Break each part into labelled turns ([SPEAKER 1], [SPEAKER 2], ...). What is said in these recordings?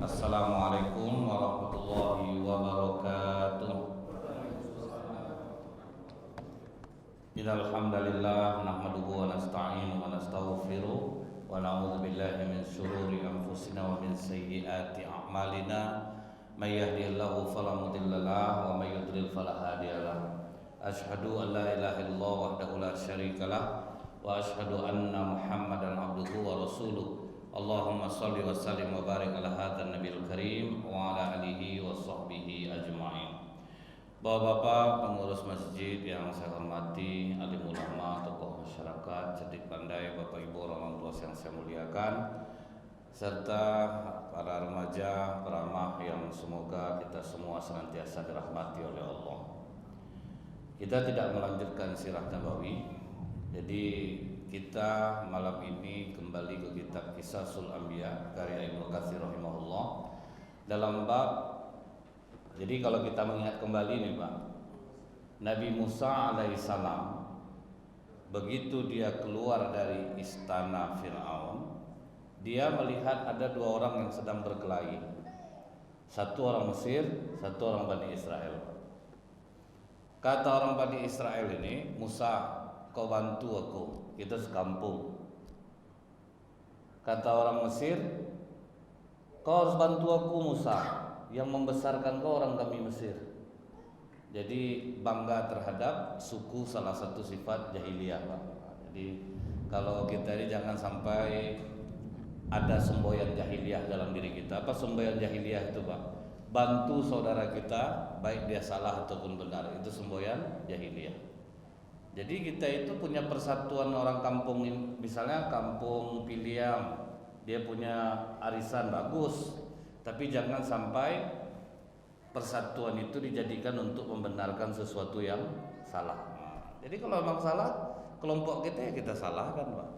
[SPEAKER 1] Assalamualaikum warahmatullahi wabarakatuh. Innal hamdalillah nahmaduhu wa nasta'inu wa nastaghfiruh wa na'udzu billahi min shururi anfusina wa min sayyiati a'malina. May yahdihillahu fala mudilla lahu wa may yudlil fala hadiya lahu. Asyhadu an la ilaha illallah wahdahu la syarika lah wa asyhadu anna Muhammadan abduhu wa rasuluh. Allahumma salli wa sallim wa barik ala hadzal nabiyil karim wa ala alihi wa sahbihi ajma'in. Bapak-bapak pengurus masjid yang saya hormati, alim ulama, tokoh masyarakat, cerdik pandai, Bapak Ibu orang tua yang saya muliakan, serta para remaja, peramah yang semoga kita semua senantiasa dirahmati oleh Allah. Kita tidak melanjutkan sirah Nabawi, jadi kita malam ini kembali ke kitab Qisasul Anbiya karya Ibnu Katsir rahimahullah dalam bab. Jadi kalau kita mengingat kembali nih Pak, Nabi Musa alaihissalam begitu dia keluar dari istana Fir'aun, dia melihat ada dua orang yang sedang berkelahi. Satu orang Mesir, satu orang Bani Israel. Kata orang Bani Israel ini, Musa, kau bantu aku, kita sekampung. Kata orang Mesir, kau harus bantu aku Musa, yang membesarkan kau orang kami Mesir. Jadi bangga terhadap suku, salah satu sifat jahiliyah Pak. Jadi kalau kita ini jangan sampai ada semboyan jahiliyah dalam diri kita. Apa semboyan jahiliyah itu Pak? Bantu saudara kita baik dia salah ataupun benar, itu semboyan jahiliyah. Jadi kita itu punya persatuan orang kampung, misalnya kampung Piliam, dia punya arisan bagus, tapi jangan sampai persatuan itu dijadikan untuk membenarkan sesuatu yang salah. Jadi kalau memang salah kelompok kita, ya kita salahkan Pak.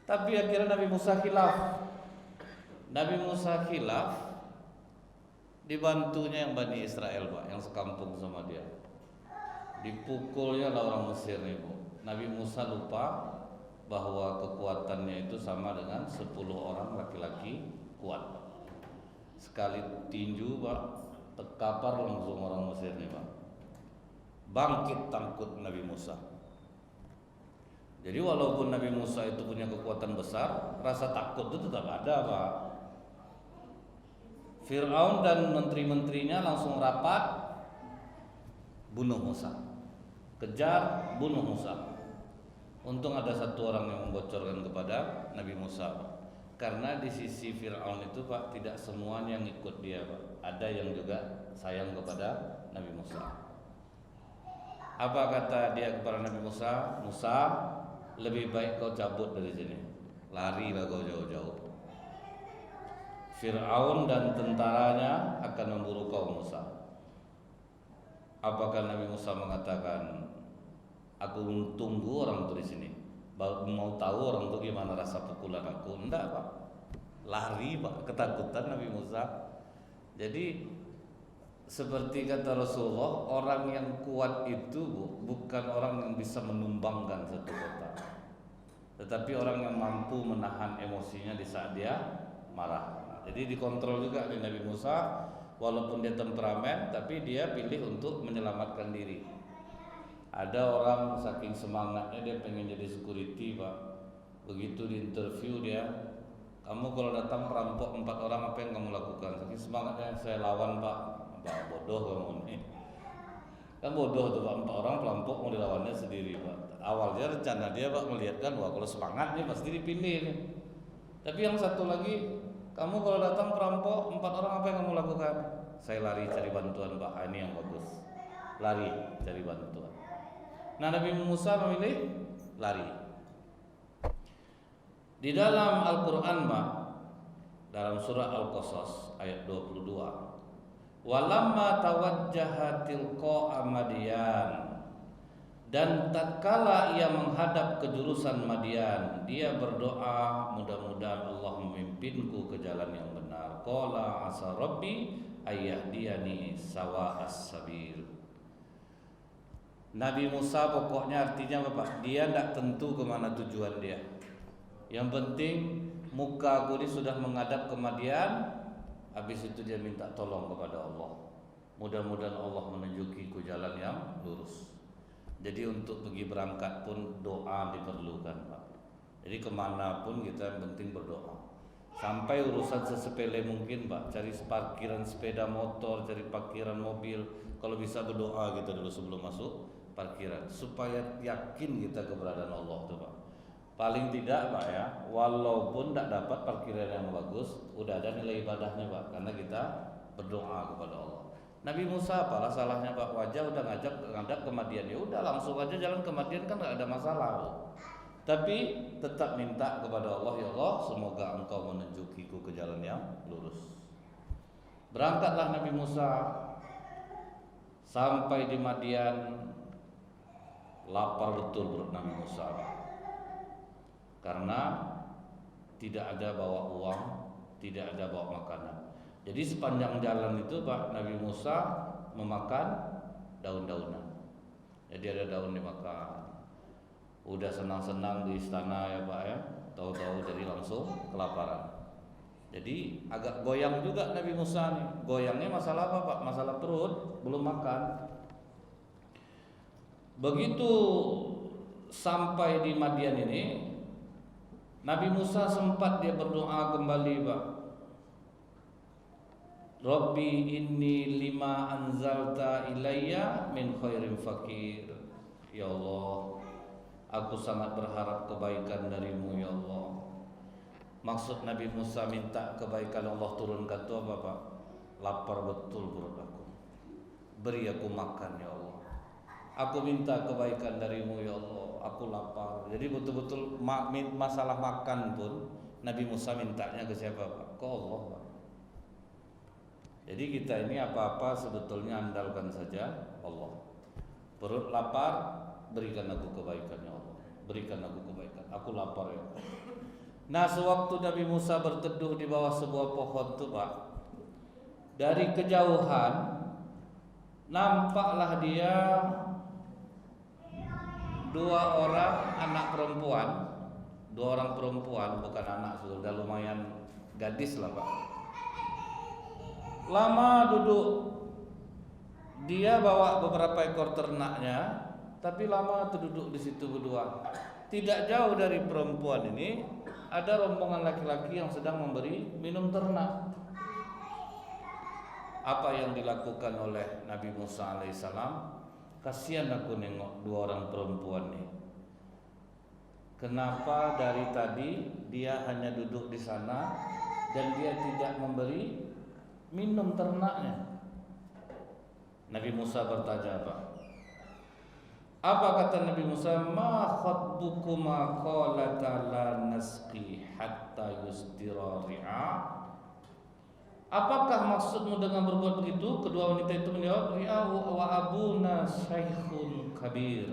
[SPEAKER 1] Tapi akhirnya Nabi Musa khilaf. Nabi Musa khilaf, dibantunya yang Bani Israel Pak, yang sekampung sama dia. Dipukulnya lah orang Mesir nih Bu. Nabi Musa lupa bahwa kekuatannya itu sama dengan 10 orang laki-laki kuat. Sekali tinju Pak, terkapar langsung orang Mesir nih Pak. Bangkit tangkut Nabi Musa. Jadi walaupun Nabi Musa itu punya kekuatan besar, rasa takut itu tetap ada Pak. Fir'aun dan menteri-menterinya langsung rapat bunuh Musa. Kejar, bunuh Musa. Untung ada satu orang yang membocorkan kepada Nabi Musa Pak. Karena di sisi Fir'aun itu Pak, tidak semuanya yang ikut dia Pak. Ada yang juga sayang kepada Nabi Musa. Apa kata dia kepada Nabi Musa? Musa, lebih baik kau cabut dari sini. Larilah kau jauh-jauh. Fir'aun dan tentaranya akan memburu kau Musa. Apakah Nabi Musa mengatakan, aku tunggu orang itu di sini, mau tahu orang itu gimana rasa pukulan aku? Enggak Pak, lari Pak, ketakutan Nabi Musa. Jadi seperti kata Rasulullah, orang yang kuat itu bukan orang yang bisa menumbangkan satu kota, tetapi orang yang mampu menahan emosinya di saat dia marah. Jadi dikontrol juga di Nabi Musa. Walaupun dia temperamen, tapi dia pilih untuk menyelamatkan diri. Ada orang saking semangatnya dia pengen jadi security Pak. Begitu di interview dia, kamu kalau datang perampok 4 orang apa yang kamu lakukan? Saking semangatnya, saya lawan Pak. Pak bodoh kamu nih. Kan bodoh tuh Pak, 4 orang perampok mau dilawannya sendiri Pak. Awalnya rencana dia Pak melihatkan, wah kalau semangat nih pasti dipilih nih. Tapi yang satu lagi, kamu kalau datang perampok 4 orang apa yang kamu lakukan? Saya lari cari bantuan Pak. Ini yang bagus. Lari cari bantuan. Nah Nabi Musa memilih lari. Di dalam Al-Quran Pak, dalam surah Al-Qasas ayat 22, walamma tawajjaha tilqa'a Madyan, dan tatkala ia menghadap ke jurusan Madian, dia berdoa, mudah-mudahan Allah memimpinku ke jalan yang benar. Qala asa rabbi ayyahdiyani sawa'as sabil. Nabi Musa pokoknya artinya Bapak, dia tidak tentu kemana tujuan dia. Yang penting muka aku ini sudah menghadap ke Madian. Habis itu dia minta tolong kepada Allah. Mudah-mudahan Allah menunjukiku jalan yang lurus. Jadi untuk pergi berangkat pun doa diperlukan, Pak. Jadi kemana pun kita yang penting berdoa. Sampai urusan sesepele mungkin, Pak. Cari parkiran sepeda motor, cari parkiran mobil. Kalau bisa berdoa kita dulu sebelum masuk parkiran, supaya yakin kita keberadaan Allah tuh, Pak. Paling tidak, Pak ya, walaupun tidak dapat parkiran yang bagus, udah ada nilai ibadahnya, Pak, karena kita berdoa kepada Allah. Nabi Musa apalah salahnya, Pak? Wajah udah ngadap ke Madian, ya udah langsung aja jalan ke Madian, kan nggak ada masalah, Pak. Tapi tetap minta kepada Allah, ya Allah, semoga Engkau menunjukiku ke jalan yang lurus. Berangkatlah Nabi Musa. Sampai di Madian, lapar betul perut Nabi Musa, Pak. Karena tidak ada bawa uang, tidak ada bawa makanan. Jadi sepanjang jalan itu, Pak, Nabi Musa memakan daun-daunan. Jadi ada daun dimakan. Udah senang-senang di istana ya, Pak ya. Tahu-tahu jadi langsung kelaparan. Jadi agak goyang juga Nabi Musa nih. Goyangnya masalah apa, Pak? Masalah perut, belum makan. Begitu sampai di Madian ini, Nabi Musa sempat dia berdoa kembali, Pak. Rabbi inni lima anzalta ilayya min khairin fakir. Ya Allah, aku sangat berharap kebaikan darimu, ya Allah. Maksud Nabi Musa minta kebaikan Allah turunkan itu apa, Pak? Lapar betul perut aku. Beri aku makan, ya Allah. Aku minta kebaikan darimu, ya Allah. Aku lapar. Jadi betul-betul masalah makan pun Nabi Musa mintanya ke siapa, Pak? Ke Allah, Pak. Jadi kita ini apa-apa sebetulnya andalkan saja Allah. Perut lapar, berikan aku kebaikan, ya Allah. Berikan aku kebaikan. Aku lapar, ya Allah. Nah, sewaktu Nabi Musa berteduh di bawah sebuah pohon itu, Pak, dari kejauhan nampaklah dia dua orang perempuan, bukan anak, sudah lumayan gadis lah, Pak. Lama duduk, dia bawa beberapa ekor ternaknya, tapi lama duduk di situ berdua. Tidak jauh dari perempuan ini ada rombongan laki-laki yang sedang memberi minum ternak. Apa yang dilakukan oleh Nabi Musa alaihissalam? Kasihan aku nengok dua orang perempuan nih. Kenapa dari tadi dia hanya duduk di sana dan dia tidak memberi minum ternaknya? Nabi Musa bertanya apa kata Nabi Musa? Ma khatbukuma qalata la nasqi hatta yusdira ri'a. Apakah maksudmu dengan berbuat begitu? Kedua wanita itu menjawab, ri'ahu wa abuna syaikhun kabir.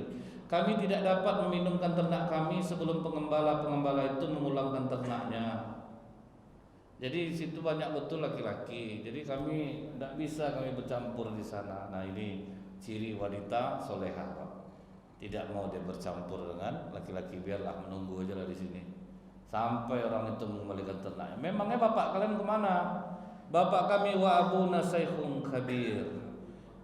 [SPEAKER 1] Kami tidak dapat meminumkan ternak kami sebelum pengembala-pengembala itu memulangkan ternaknya. Jadi di situ banyak betul laki-laki. Jadi kami tidak bisa kami bercampur di sana. Nah, ini ciri wanita solehah, Pak. Tidak mau dia bercampur dengan laki-laki, biarlah menunggu aja lah di sini sampai orang itu mengembalikan ternaknya. Memangnya bapak kalian kemana? Bapak kami wa abuna syaikhun kabir.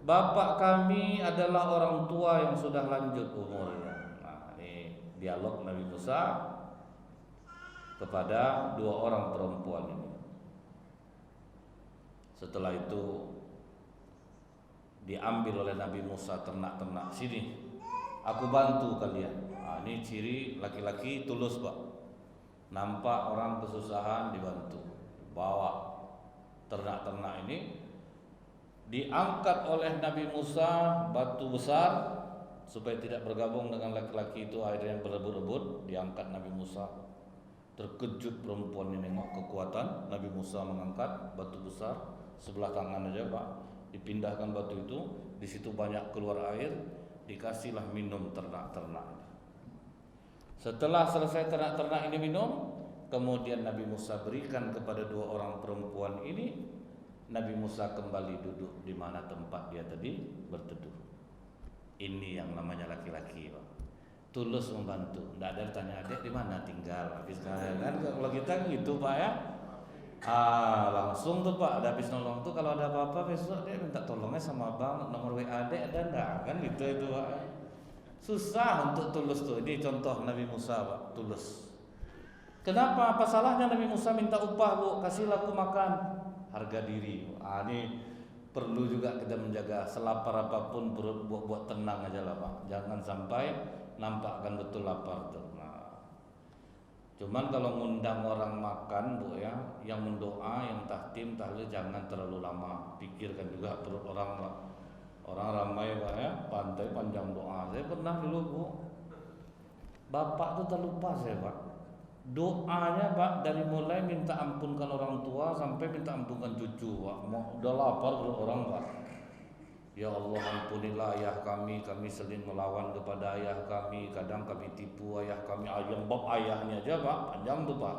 [SPEAKER 1] Bapak kami adalah orang tua yang sudah lanjut umurnya. Nah, ini dialog Nabi Musa kepada dua orang perempuan ini. Setelah itu diambil oleh Nabi Musa ternak-ternak. Sini, aku bantu kalian. Nah, ini ciri laki-laki tulus, Pak. Nampak orang kesusahan dibantu. Bawa ternak-ternak ini, diangkat oleh Nabi Musa batu besar supaya tidak bergabung dengan laki-laki itu, akhirnya berebut-rebut, diangkat Nabi Musa. Terkejut perempuan ini nengok kekuatan Nabi Musa mengangkat batu besar sebelah tangan aja, Pak. Dipindahkan batu itu, di situ banyak keluar air, dikasihlah minum ternak-ternak. Setelah selesai ternak-ternak ini minum, kemudian Nabi Musa berikan kepada dua orang perempuan ini. Nabi Musa kembali duduk di mana tempat dia tadi berteduh. Ini yang namanya laki-laki, Pak. tulus membantu. Tidak ada ditanya adik di mana tinggal. Habis kan kalau kita kan gitu Pak ya. Langsung tuh Pak, ada habis nolong tuh kalau ada apa-apa besok dia minta tolongnya sama Bang, nomor WA adik ada enggak? Kan gitu itu Pak. Susah untuk tulus tuh. Ini contoh Nabi Musa Pak, tulus. Kenapa? Apa salahnya Nabi Musa minta upah Bu? Kasihlah aku makan. Harga diri. Ini perlu juga kita menjaga selapar apapun perut buat tenang aja lah Pak. Jangan sampai nampakkan betul lapar tuh. Cuman kalau ngundang orang makan Bu ya, yang mendoa, yang tahtim, tahlil jangan terlalu lama. Pikirkan juga perut orang Pak. Orang ramai Pak ya, pantai panjang doa. Saya pernah dulu Bu, bapak tuh terlupa saya Pak. Doanya Pak dari mulai minta ampunkan orang tua sampai minta ampunkan cucu Pak. Udah lapar perut orang Pak. Ya Allah ampunilah ayah kami sering melawan kepada ayah kami, kadang kami tipu ayah kami, ayam bab ayahnya aja Pak, panjang tuh Pak.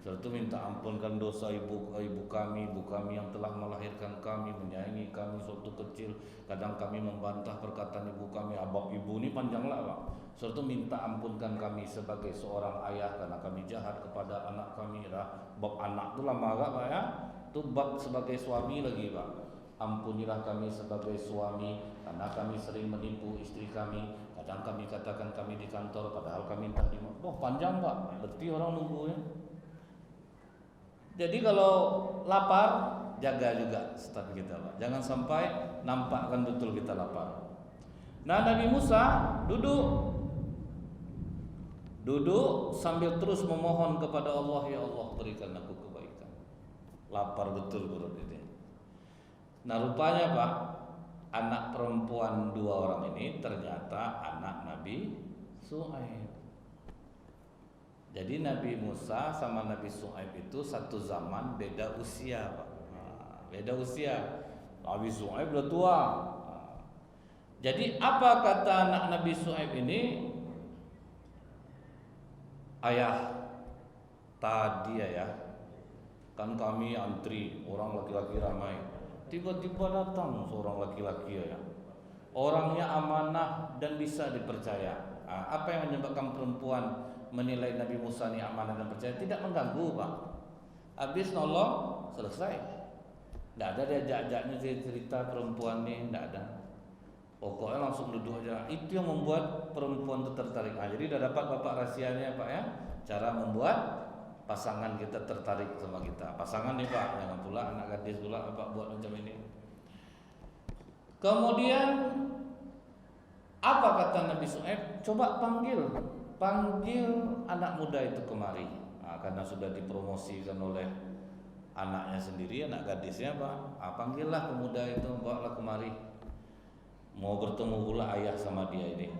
[SPEAKER 1] Setelah itu minta ampunkan dosa ibu kami yang telah melahirkan kami, menyayangi kami suatu kecil, kadang kami membantah perkataan ibu kami, abab ibu ini panjang lah Pak. Setelah itu minta ampunkan kami sebagai seorang ayah karena kami jahat kepada anak kami lah. Bab anak itu lama gak Pak ya? Itu bab sebagai suami lagi Pak. Ampunilah kami sebagai suami karena kami sering menipu istri kami. Kadang kami katakan kami di kantor padahal kami entah di mana. Panjang Pak, letih orang nunggu ya. Jadi kalau lapar jaga juga stat kita Pak. Jangan sampai nampakkan betul kita lapar. Nah Nabi Musa duduk sambil terus memohon kepada Allah, ya Allah berikan aku kebaikan. Lapar betul perut itu. Nah rupanya Pak, anak perempuan dua orang ini ternyata anak Nabi Su'aib. Jadi Nabi Musa sama Nabi Su'aib itu satu zaman beda usia Pak. Beda usia. Nabi Su'aib udah tua. Jadi apa kata anak Nabi Su'aib ini? Ayah, tadi ya, kan kami antri orang laki-laki ramai. Tiba-tiba datang seorang laki-laki ya. Orangnya amanah dan bisa dipercaya. Apa yang menyebabkan perempuan menilai Nabi Musa ini amanah dan percaya? Tidak mengganggu Pak. Habis nolong selesai. Tidak ada diajak-ajaknya cerita perempuan ini, tidak ada. Pokoknya langsung duduk aja. Itu yang membuat perempuan itu tertarik. Jadi udah dapat Bapak rahasianya Pak ya. Cara membuat pasangan kita tertarik sama kita. Pasangan nih Pak, jangan pula anak gadis pula Bapak buat macam ini. Kemudian apa kata Nabi Su'aib? Coba panggil anak muda itu kemari. Karena sudah dipromosikan oleh anaknya sendiri, anak gadisnya Pak. Panggillah pemuda itu, bawalah kemari. Mau bertemu pula ayah sama dia ini.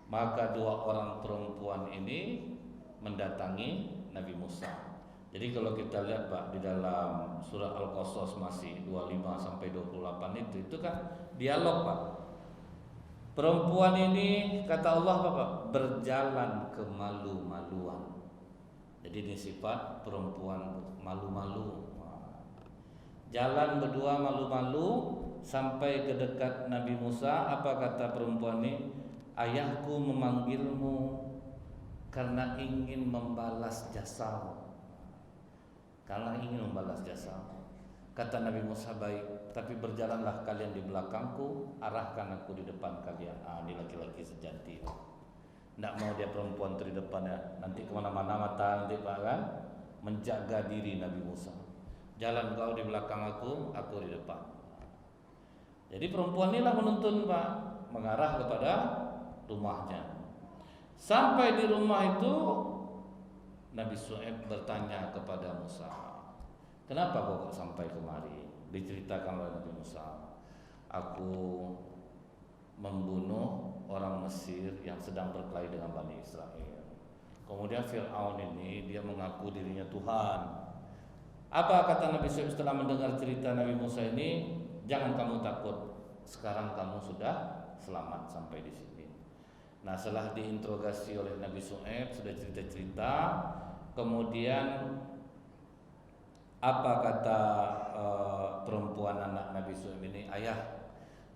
[SPEAKER 1] Maka dua orang perempuan ini mendatangi Nabi Musa. Jadi kalau kita lihat Pak di dalam surah Al-Qasas masih 25 sampai 28 itu kan dialog Pak. Perempuan ini kata Allah Pak berjalan kemalu-maluan. Jadi ini sifat perempuan malu-malu. Jalan berdua malu-malu sampai ke dekat Nabi Musa. Apa kata perempuan ini? Ayahku memanggilmu karena ingin membalas jasamu. Karena ingin membalas jasamu. Kata Nabi Musa, baik, tapi berjalanlah kalian di belakangku, arahkan aku di depan kalian. Ini laki-laki sejati. Tidak mau dia perempuan di depan ya. Nanti kemana-mana mata nanti Pak kan. Menjaga diri Nabi Musa. Jalan kau di belakang aku di depan. Jadi perempuan inilah menuntun Pak, mengarah kepada rumahnya. Sampai di rumah itu Nabi Su'aib bertanya kepada Musa, kenapa kok sampai kemari? Diceritakan oleh Nabi Musa, aku membunuh orang Mesir yang sedang berkelahi dengan Bani Israel. Kemudian Fir'aun ini dia mengaku dirinya Tuhan. Apa kata Nabi Su'aib setelah mendengar cerita Nabi Musa ini? Jangan kamu takut, sekarang kamu sudah selamat sampai di sini. Nah setelah diinterogasi oleh Nabi Su'aib, sudah cerita-cerita, kemudian apa kata perempuan anak Nabi Su'aib ini? Ayah,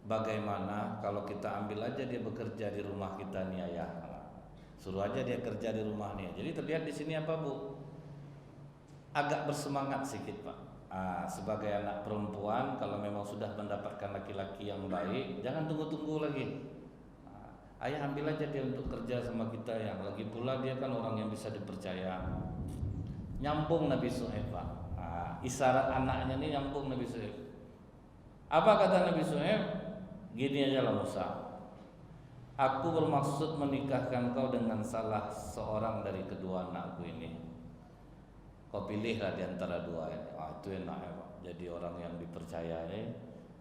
[SPEAKER 1] bagaimana kalau kita ambil aja dia bekerja di rumah kita nih ayah, suruh aja dia kerja di rumah nih. Jadi terlihat di sini apa Bu? Agak bersemangat sedikit Pak. Sebagai anak perempuan kalau memang sudah mendapatkan laki-laki yang baik, jangan tunggu-tunggu lagi. Ayah ambil aja dia untuk kerja sama kita ya. Lagi pula dia kan orang yang bisa dipercaya. Nyambung Nabi Syuaib Pak. Isyarat anaknya nih nyambung Nabi Syuaib. Apa kata Nabi Syuaib? Gini aja lah Musa. Aku bermaksud menikahkan kau dengan salah seorang dari kedua anakku ini. Kau pilihlah di antara dua ini. Itu enak ya Pak. Jadi orang yang dipercayai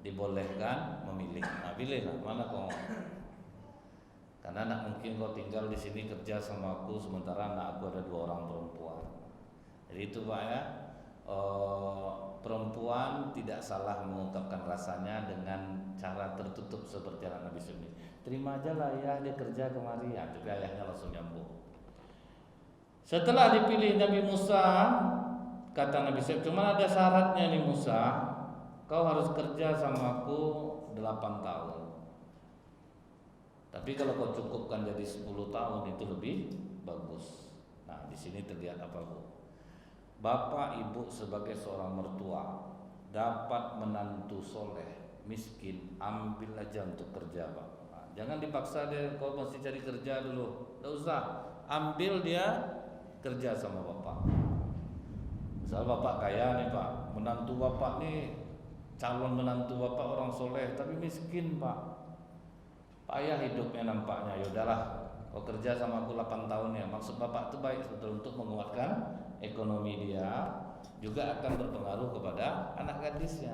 [SPEAKER 1] dibolehkan memilih. Pilihlah mana kau. Karena anak mungkin kau tinggal di sini kerja sama aku sementara anak aku ada 2 orang perempuan. Jadi itu Pak ya. Perempuan tidak salah mengungkapkan rasanya dengan cara tertutup seperti anak Nabi Syuaib. Terima aja lah ya dia kerja kemari ya. Tapi ayahnya langsung nyambung. Setelah dipilih Nabi Musa, kata Nabi Syuaib, cuma ada syaratnya nih Musa, kau harus kerja sama aku 8 tahun. Tapi kalau kau cukupkan jadi 10 tahun itu lebih bagus. Nah, di sini terlihat apa Bu? Bapak ibu sebagai seorang mertua dapat menantu soleh, miskin, ambil aja untuk kerja Pak. Jangan dipaksa dia, kau mesti cari kerja dulu. Tidak usah, ambil dia kerja sama bapak. Misal bapak kaya nih Pak, menantu bapak nih calon menantu bapak orang soleh tapi miskin Pak. Payah hidupnya nampaknya. Yaudahlah, kau kerja sama aku 8 tahun ya. Maksud bapak itu baik sebetulnya untuk menguatkan ekonomi dia, juga akan berpengaruh kepada anak gadisnya.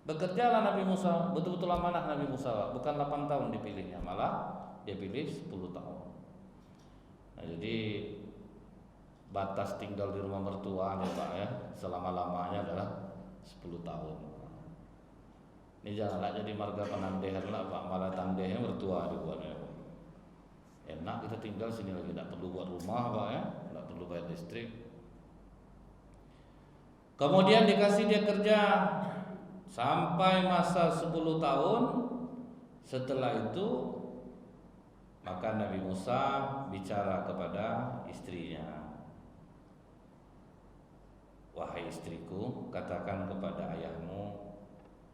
[SPEAKER 1] Bekerjalah Nabi Musa, betul-betul amanah Nabi Musa, bukan 8 tahun dipilihnya, malah dia pilih 10 tahun. Nah, jadi batas tinggal di rumah mertua nih Pak ya, selama-lamanya adalah 10 tahun. Ini janganlah jadi marga penandehan lah Pak, malah tandehnya mertua dibuatnya. Enak kita tinggal sini lagi, tidak perlu buat rumah Pak ya, tidak perlu bayar listrik. Kemudian dikasih dia kerja sampai masa 10 tahun. Setelah itu maka Nabi Musa bicara kepada istrinya, wahai istriku, katakan kepada ayahmu,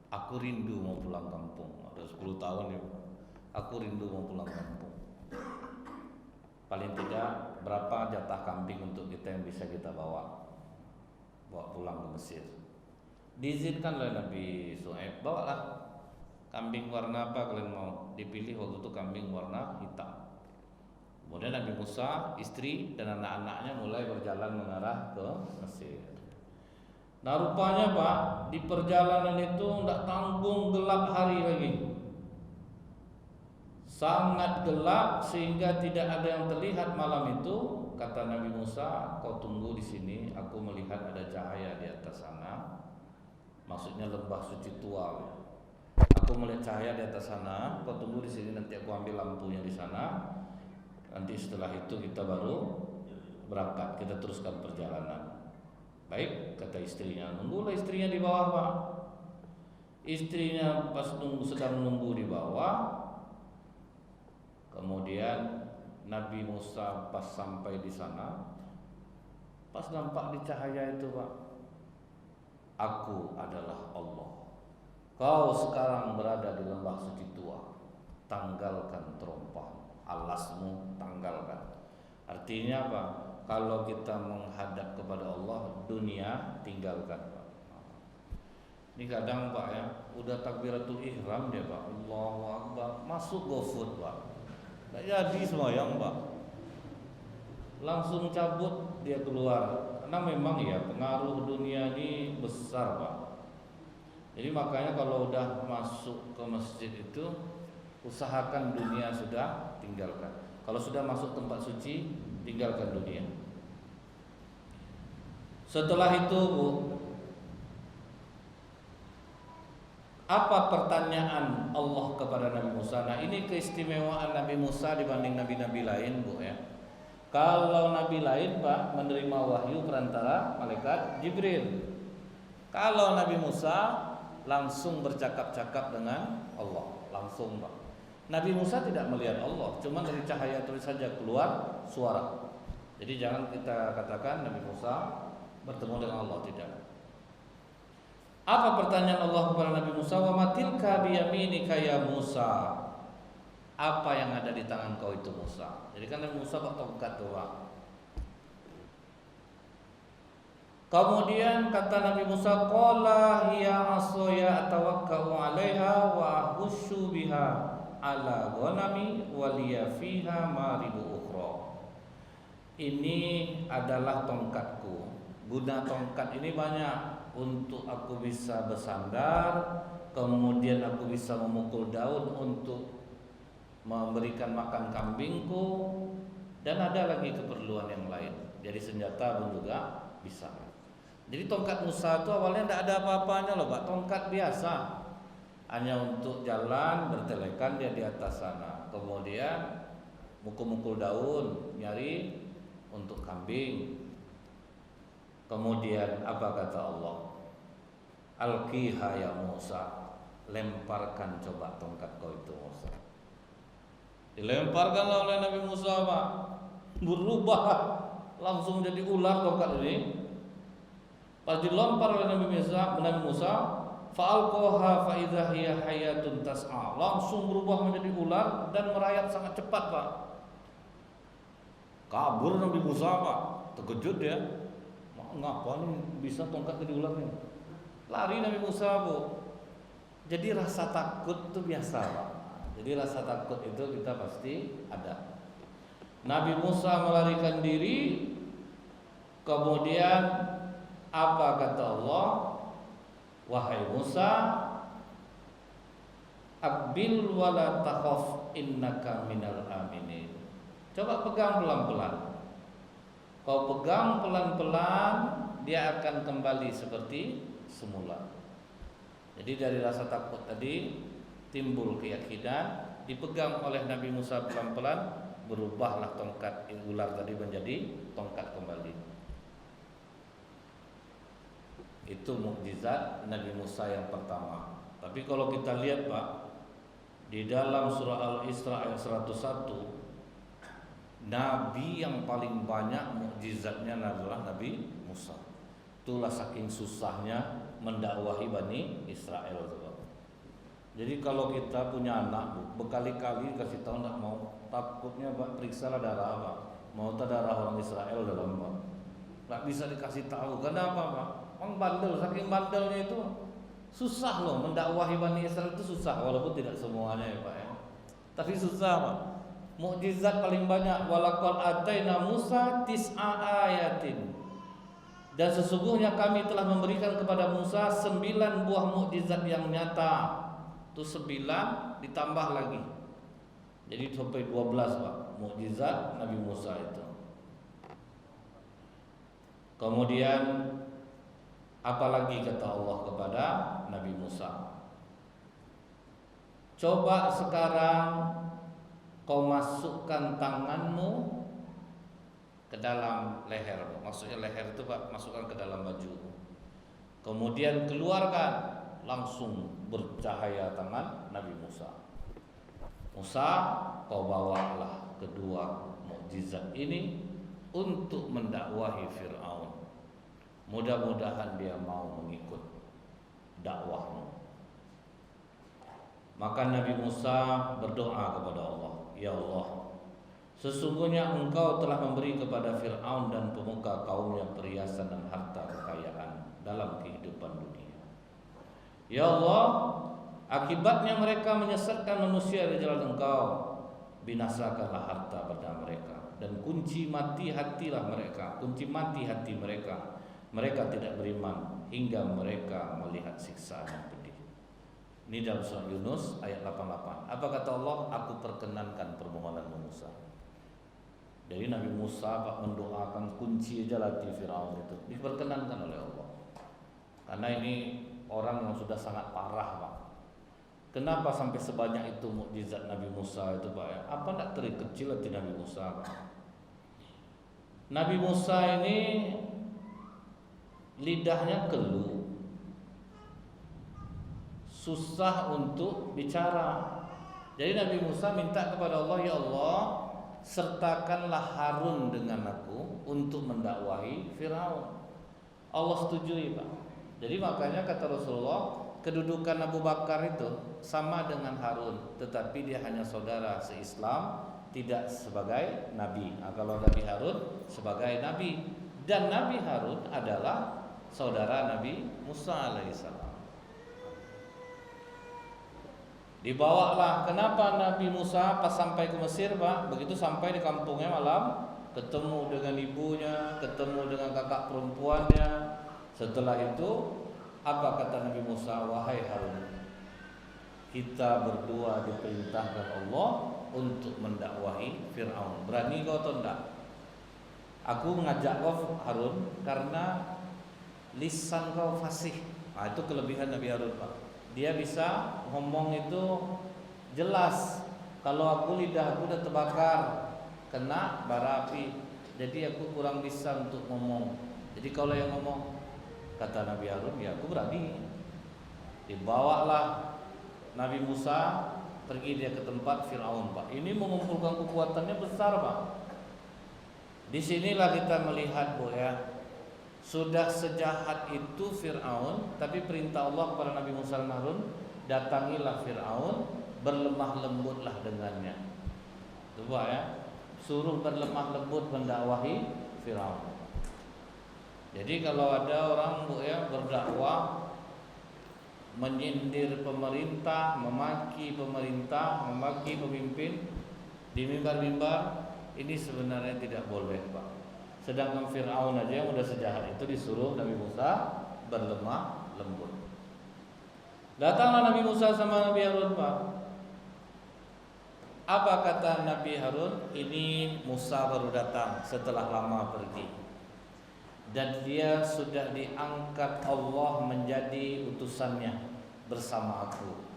[SPEAKER 1] aku rindu mau pulang kampung. Ada 10 tahun ya, aku rindu mau pulang kampung. Paling tidak berapa jatah kambing untuk kita yang bisa kita bawa pulang ke Mesir. Diizinkan oleh Nabi Syuaib, bawalah kambing warna apa kalian mau. Dipilih waktu itu kambing warna hitam. Kemudian Nabi Musa, istri dan anak-anaknya mulai berjalan mengarah ke Mesir. Nah rupanya Pak, di perjalanan itu tidak tanggung gelap hari lagi. Sangat gelap sehingga tidak ada yang terlihat malam itu. Kata Nabi Musa, kau tunggu di sini, aku melihat ada cahaya di atas sana. Maksudnya lembah suci tua. Aku melihat cahaya di atas sana, kau tunggu di sini, nanti aku ambil lampunya di sana. Nanti setelah itu kita baru berangkat, kita teruskan perjalanan. Baik, kata istrinya. Nunggulah istrinya di bawah Pak. Istrinya pas sedang nunggu di bawah. Kemudian Nabi Musa pas sampai di sana, pas nampak di cahaya itu Pak, aku adalah Allah. Kau sekarang berada di lembah suci tua. Tanggalkan terompah, alasmu tanggalkan. Artinya apa? Kalau kita menghadap kepada Allah, dunia tinggalkan Pak. Ini kadang Pak ya, udah takbiratul ihram dia Pak, Allahu Akbar, masuk GoFood Pak. Nggak jadi semayang Pak, langsung cabut dia keluar. Karena memang ya pengaruh dunia ini besar Pak. Jadi makanya kalau udah masuk ke masjid itu, usahakan dunia sudah tinggalkan. Kalau sudah masuk tempat suci, tinggalkan dunia. Setelah itu Bu, apa pertanyaan Allah kepada Nabi Musa? Nah ini keistimewaan Nabi Musa dibanding nabi-nabi lain Bu ya. Kalau nabi lain Pak menerima wahyu perantara malaikat Jibril. Kalau Nabi Musa langsung bercakap-cakap dengan Allah, langsung Pak. Nabi Musa tidak melihat Allah, cuma dari cahaya itu saja keluar suara. Jadi jangan kita katakan Nabi Musa bertemu dengan Allah, tidak. Apa pertanyaan Allah kepada Nabi Musa? Wa matilka biyaminika ya Musa. Apa yang ada di tangan kau itu Musa? Jadi kan Nabi Musa bawa tongkat tuh Pak. Kemudian kata Nabi Musa, qala hiya asaya atawakkau 'alaiha wa ahussu biha ala ghanami wa liya fiha maribu ukhra. Ini adalah tongkatku. Guna tongkat ini banyak untuk aku bisa bersandar, kemudian aku bisa memukul daun untuk memberikan makan kambingku, dan ada lagi keperluan yang lain. Jadi senjata pun juga bisa. Jadi tongkat Musa itu awalnya tidak ada apa-apanya loh Pak, tongkat biasa, hanya untuk jalan bertelekan dia di atas sana. Kemudian mukul-mukul daun, nyari untuk kambing. Kemudian apa kata Allah? Alqiha ya Musa, lemparkan coba tongkat kau itu Musa. Dilemparkanlah oleh Nabi Musa Pak, berubah langsung jadi ular tongkat ini. Pas dilempar oleh Nabi Musa, fa'alqaha fa idza hiya hayatun tas'a, langsung berubah menjadi ular dan merayap sangat cepat Pak. Kabur Nabi Musa Pak, terkejut dia. Ngapa nih bisa tongkat jadi ular nih? Lari Nabi Musa Bu. Jadi rasa takut itu biasa Pak. Jadi rasa takut itu kita pasti ada. Nabi Musa melarikan diri. Kemudian apa kata Allah? Wahai Musa, aqbil wala takhaf innaka minal aminin. Coba pegang pelan-pelan. Kau pegang pelan-pelan, dia akan kembali seperti semula. Jadi dari rasa takut tadi timbul keyakinan, dipegang oleh Nabi Musa pelan-pelan, berubahlah tongkat ular tadi menjadi tongkat kembali. Itu mukjizat Nabi Musa yang pertama. Tapi kalau kita lihat Pak, di dalam surah Al-Isra ayat 101, Nabi yang paling banyak mukjizatnya adalah Nabi Musa. Itulah saking susahnya mendakwahi Bani Israel. Jadi kalau kita punya anak, berkali-kali kasih tahu tidak mau, takutnya Pak, periksalah darah Pak, mau tak darah orang Israel dalam Pak. Tidak bisa dikasih tahu. Kenapa Pak? Orang bandel, saking bandelnya itu susah loh mendakwahi Bani Israel itu susah, walaupun tidak semuanya ya Pak ya. Tapi susah Pak. Mukjizat paling banyak, walaqad ataina Musa tis'a ayatin. Dan sesungguhnya kami telah memberikan kepada Musa 9 buah mukjizat yang nyata. Itu 9 ditambah lagi. Jadi sampai 12 Pak, mukjizat Nabi Musa itu. Kemudian apalagi kata Allah kepada Nabi Musa? Coba sekarang kau masukkan tanganmu ke dalam leher. Maksudnya leher itu Pak, masukkan ke dalam baju. Kemudian keluarkan, langsung bercahaya tangan Nabi Musa. Musa, kau bawalah kedua mukjizat ini untuk mendakwahi Fir'aun. Mudah-mudahan dia mau mengikut dakwahmu. Maka Nabi Musa berdoa kepada Allah, ya Allah, sesungguhnya engkau telah memberi kepada Fir'aun dan pemuka kaumnya perhiasan dan harta kekayaan dalam kehidupan dunia. Ya Allah, akibatnya mereka menyesatkan manusia dari jalan engkau. Binasakanlah harta pada mereka dan kunci mati hatilah mereka, kunci mati hati mereka. Mereka tidak beriman hingga mereka melihat siksaan yang pedih. Ini dalam surah Yunus ayat 88. Apa kata Allah? Aku perkenankan permohonan Musa. Jadi Nabi Musa Pak mendoakan kunci jalati Fir'aun itu diperkenankan oleh Allah. Karena ini orang yang sudah sangat parah Pak. Kenapa sampai sebanyak itu mukjizat Nabi Musa itu Pak ya? Apa tidak terkecil hati Nabi Musa Pak? Nabi Musa ini lidahnya keluh. susah untuk bicara. Jadi Nabi Musa minta kepada Allah, ya Allah, sertakanlah Harun dengan aku untuk mendakwahi Firaun. Allah setujui, Pak. Jadi makanya kata Rasulullah, kedudukan Abu Bakar itu sama dengan Harun, tetapi dia hanya saudara se-Islam, tidak sebagai nabi. Nah, kalau Nabi Harun sebagai nabi, dan Nabi Harun adalah saudara Nabi Musa alaihissalam. Dibawalah, kenapa Nabi Musa pas sampai ke Mesir, Pak? Begitu sampai di kampungnya malam, ketemu dengan ibunya, ketemu dengan kakak perempuannya. Setelah itu, apa kata Nabi Musa? Wahai Harun, kita berdua diperintahkan Allah untuk mendakwahi Fir'aun. Berani kau atau tidak? Aku mengajak kau Harun karena lisan kau fasih. Nah, itu kelebihan Nabi Harun, Pak. Dia bisa ngomong itu jelas. Kalau aku lidahku udah terbakar, kena bara api, jadi aku kurang bisa untuk ngomong. Jadi kalau yang ngomong, kata Nabi Harun, ya aku berani. Dibawalah Nabi Musa, pergi dia ke tempat Fir'aun, Pak. Ini mengumpulkan kekuatannya besar, Pak. Disinilah kita melihat, Bu, ya, sudah sejahat itu Fir'aun, tapi perintah Allah kepada Nabi Musa dan Harun, datangilah Fir'aun, berlemah lembutlah dengannya. Coba ya, suruh berlemah lembut mendakwahi Fir'aun. Jadi kalau ada orang, Bu, ya, berdakwah menyindir pemerintah, memaki pemerintah, memaki pemimpin di mimbar-mimbar, ini sebenarnya tidak boleh, Pak. Sedangkan Fir'aun aja yang udah sejahat itu disuruh Nabi Musa berlemah lembut. Datanglah Nabi Musa sama Nabi Harun, Pak. Apa kata Nabi Harun? Ini Musa baru datang setelah lama pergi, dan dia sudah diangkat Allah menjadi utusannya bersama aku.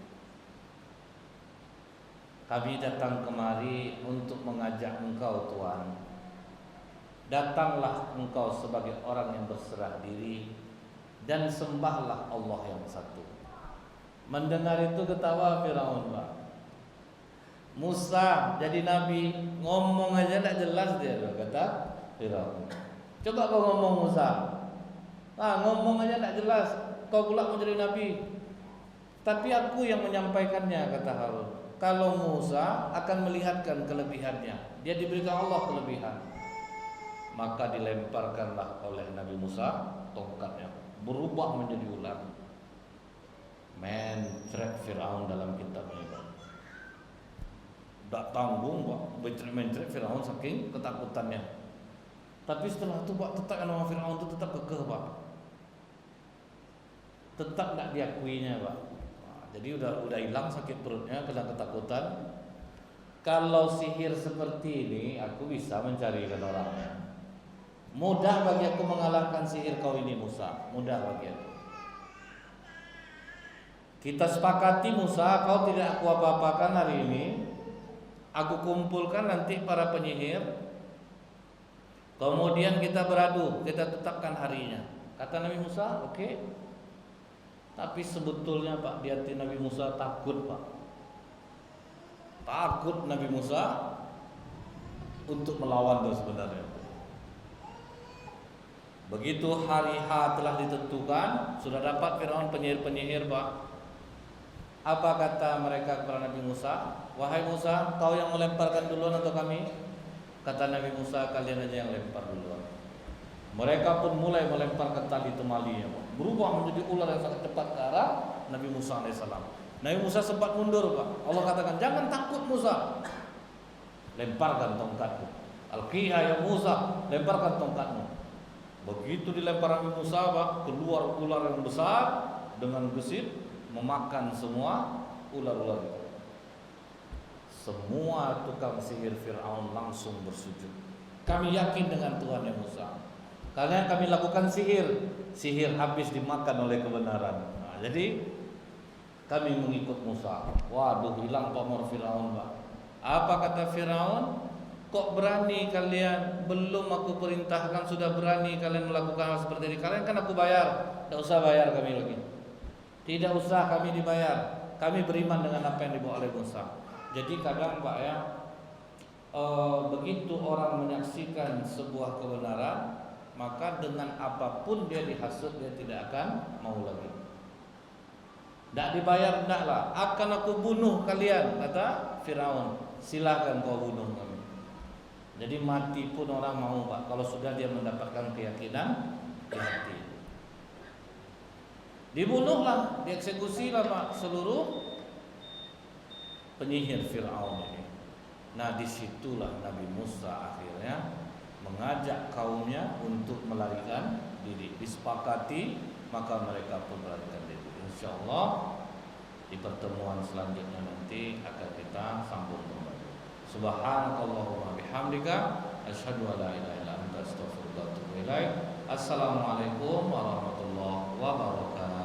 [SPEAKER 1] Kami datang kemari untuk mengajak engkau, Tuhan. Datanglah engkau sebagai orang yang berserah diri dan sembahlah Allah yang satu. Mendengar itu ketawa Firaun, Pak. Musa jadi nabi, ngomong aja tidak jelas dia, kata Firaun. Coba kau ngomong Musa. Ngomong aja tidak jelas, kau pula mau jadi nabi. Tapi aku yang menyampaikannya, kata Harun. Kalau Musa akan melihatkan kelebihannya, dia diberikan Allah kelebihan. Maka dilemparkanlah oleh Nabi Musa tongkatnya, berubah menjadi ular. Mencret Firaun dalam kitabnya, Pak. Tak tanggung, Pak, mencret Firaun saking ketakutannya. Tapi setelah itu, Pak, tetap nama Firaun itu tetap kekeh, Pak. Tetap tidak diakuinya, Pak. Jadi udah hilang sakit perutnya karena ketakutan. Kalau sihir seperti ini, aku bisa mencarikan orangnya. Mudah bagi aku mengalahkan sihir kau ini, Musa. Mudah bagi aku. Kita sepakati, Musa, kau tidak aku apa-apakan hari ini. Aku kumpulkan nanti para penyihir. Kemudian kita beradu, kita tetapkan harinya. Kata Nabi Musa, oke. Tapi sebetulnya, Pak, di hati Nabi Musa takut, Pak. Takut Nabi Musa untuk melawan itu sebenarnya. Begitu hari H telah ditentukan, sudah dapat Firaun penyihir-penyihir, Pak. Apa kata mereka kepada Nabi Musa? Wahai Musa, kau yang melemparkan duluan atau kami? Kata Nabi Musa, kalian aja yang lempar duluan. Mereka pun mulai melemparkan tali temalinya, Pak. Berubah menjadi ular yang sangat cepat ke arah Nabi Musa alaihissalam. Nabi Musa sempat mundur, Pak. Allah katakan, jangan takut Musa, lemparkan tongkatmu. Alqiha ya Musa, lemparkan tongkatmu. Begitu dilempar Nabi Musa, Pak, keluar ular yang besar dengan gesit memakan semua ular-ular itu. Semua tukang sihir Fir'aun langsung bersujud. Kami yakin dengan Tuhan yang Musa. Karena kami lakukan sihir habis dimakan oleh kebenaran. Nah, jadi kami mengikut Musa. Waduh, hilang pamor Fir'aun, Pak. Apa kata Fir'aun? Kok berani kalian? Belum aku perintahkan sudah berani kalian melakukan hal seperti ini. Kalian kan aku bayar, tidak usah bayar kami lagi. Tidak usah kami dibayar, kami beriman dengan apa yang dibawa oleh Musa. Jadi kadang Pak ya, begitu orang menyaksikan sebuah kebenaran, maka dengan apapun dia dihasut, dia tidak akan mau lagi. Tidak dibayar, tidaklah, akan aku bunuh kalian, kata Firaun. Silakan kau bunuh kami. Jadi mati pun orang mau Pak, kalau sudah dia mendapatkan keyakinan di hati. Dibunuhlah, dieksekusilah Pak seluruh penyihir Firaun ini. Nah disitulah Nabi Musa akhirnya mengajak kaumnya untuk melarikan diri. Disepakati, maka mereka pun melarikan diri. InsyaAllah di pertemuan selanjutnya nanti akan kita sambung kembali. Subhanakallahumma bihamdika asyhadu an la ilaha illa anta astaghfiruka wa atubu ilaik. Assalamualaikum warahmatullahi wabarakatuh.